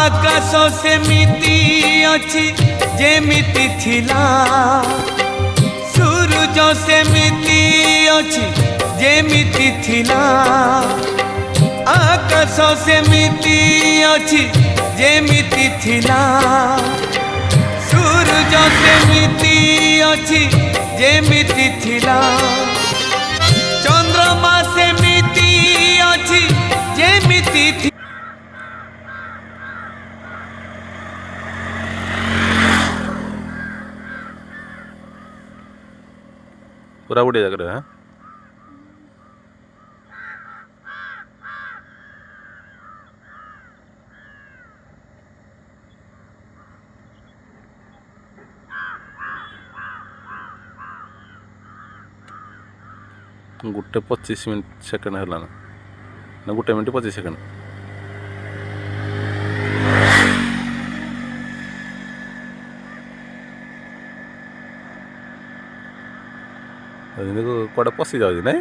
आकाश सेमिति अछि जेमिति थिला सूरज सेमिति अछि जेमिति थिला आकाश सेमिति अछि जेमिति थिला सूरज सेमिति अछि जेमिति थिला चंद्रमा सेमिति अछि जेमिति पूरा बढ़िया जगह है। गोटे 25 मिनट सेकेंड है ना गोटे मिनट 25 सेकेंड कड़े पशि जाऊँ ना।